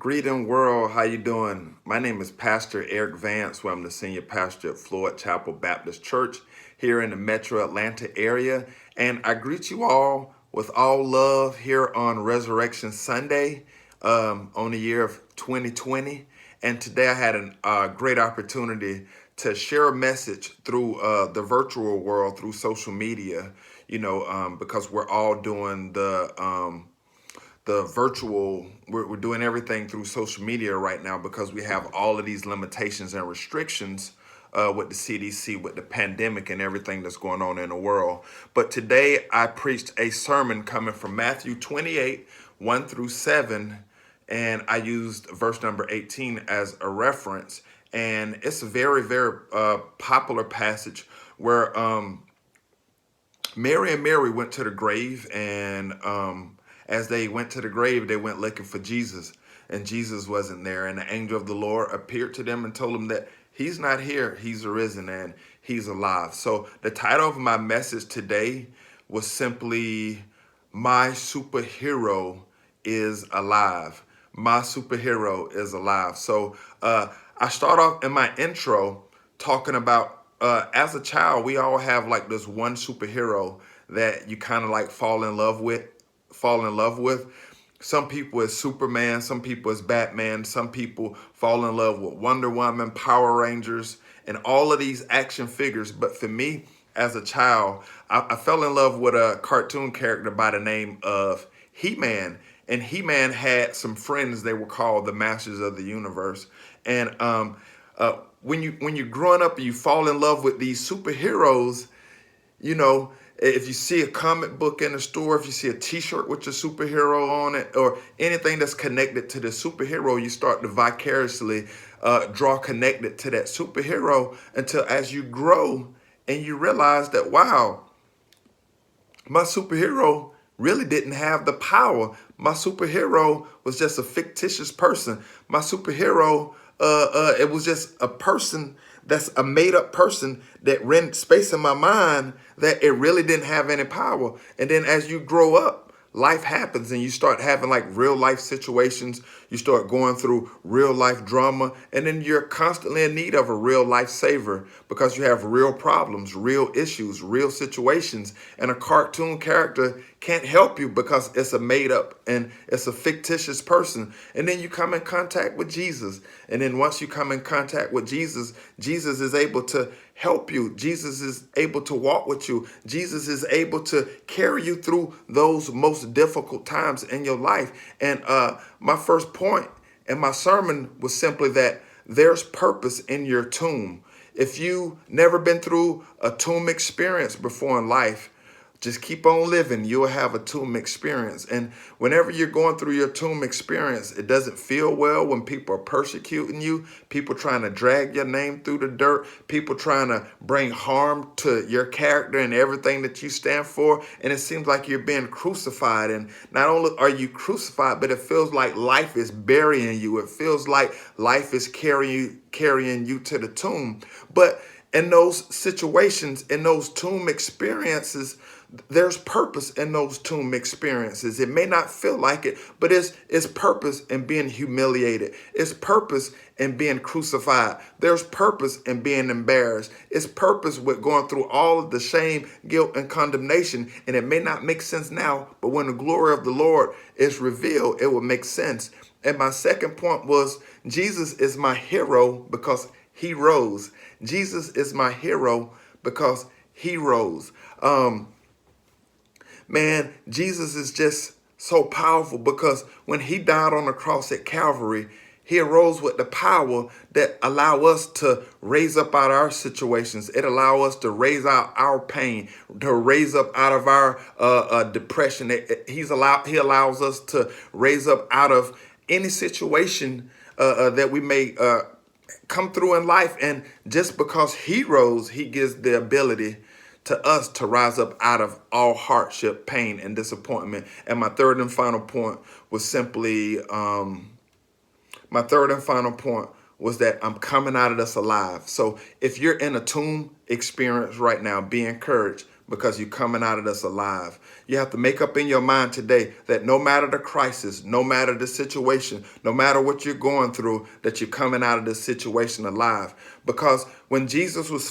Greeting world, how you doing? My name is Pastor Erik Vance, where I'm the senior pastor at Floyd Chapel Baptist Church here in the Metro Atlanta area. And I greet you all with all love here on Resurrection Sunday on the year of 2020. And today I had a great opportunity to share a message through the virtual world, through social media, because we're all doing the virtual, we're doing everything through social media right now because we have all of these limitations and restrictions with the CDC, with the pandemic and everything that's going on in the world. But today I preached a sermon coming from Matthew 28, 1 through 7, and I used verse number 18 as a reference. And it's a very, very popular passage where Mary went to the grave, and as they went to the grave, they went looking for Jesus, and Jesus wasn't there. And the angel of the Lord appeared to them and told them that he's not here, he's arisen and he's alive. So the title of my message today was simply, My Superhero is Alive. My superhero is alive. So I start off in my intro talking about as a child, we all have like this one superhero that you kind of like fall in love with. Some people is Superman, some people is Batman, some people fall in love with Wonder Woman, Power Rangers, and all of these action figures. But for me, as a child, I fell in love with a cartoon character by the name of He-Man. And He-Man had some friends. They were called the Masters of the Universe. And when you're growing up and you fall in love with these superheroes, you know, if you see a comic book in the store, if you see a t-shirt with your superhero on it, or anything that's connected to the superhero, you start to vicariously draw connected to that superhero until as you grow and you realize that, wow, my superhero really didn't have the power. My superhero was just a fictitious person. My superhero, it was just a person that's a made up person that rent space in my mind that it really didn't have any power. And then as you grow up, life happens and you start having like real life situations. You start going through real life drama, and then you're constantly in need of a real life saver because you have real problems, real issues, real situations. And a cartoon character can't help you because it's a made up and it's a fictitious person. And then you come in contact with Jesus. And then once you come in contact with Jesus, Jesus is able to help you. Jesus is able to walk with you. Jesus is able to carry you through those most difficult times in your life. And my first point in my sermon was simply that there's purpose in your tomb. If you never been through a tomb experience before in life, just keep on living. You'll have a tomb experience. And whenever you're going through your tomb experience, it doesn't feel well when people are persecuting you, people trying to drag your name through the dirt, people trying to bring harm to your character and everything that you stand for. And it seems like you're being crucified. And not only are you crucified, but it feels like life is burying you. It feels like life is carrying you to the tomb. But in those situations, in those tomb experiences, there's purpose in those tomb experiences. It may not feel like it, but it's purpose in being humiliated. It's purpose in being crucified. There's purpose in being embarrassed. It's purpose with going through all of the shame, guilt, and condemnation. And it may not make sense now, but when the glory of the Lord is revealed, it will make sense. And my second point was, Jesus is my hero because he rose. Jesus is my hero because he rose. Man, Jesus is just so powerful because when he died on the cross at Calvary, he arose with the power that allow us to raise up out of our situations. It allow us to raise out our pain, to raise up out of our depression. He allows us to raise up out of any situation that we may come through in life. And just because he rose, he gives the ability to us to rise up out of all hardship, pain, and disappointment. And my third and final point was simply, that I'm coming out of this alive. So if you're in a tomb experience right now, be encouraged because you're coming out of this alive. You have to make up in your mind today that no matter the crisis, no matter the situation, no matter what you're going through, that you're coming out of this situation alive. Because when Jesus was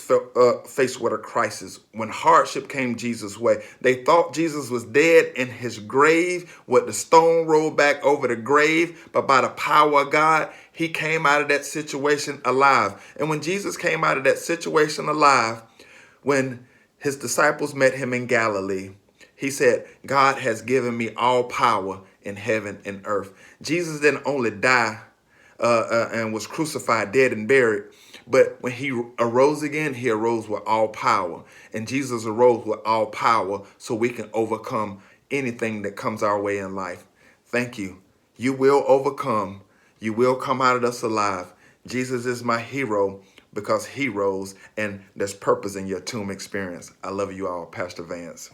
faced with a crisis, when hardship came Jesus' way, they thought Jesus was dead in his grave with the stone rolled back over the grave. But by the power of God, he came out of that situation alive. And when Jesus came out of that situation alive, when his disciples met him in Galilee, he said, God has given me all power in heaven and earth. Jesus didn't only die and was crucified, dead and buried, but when he arose again, he arose with all power. And Jesus arose with all power so we can overcome anything that comes our way in life. Thank you. You will overcome. You will come out of this alive. Jesus is my hero because he rose, and there's purpose in your tomb experience. I love you all. Pastor Vance.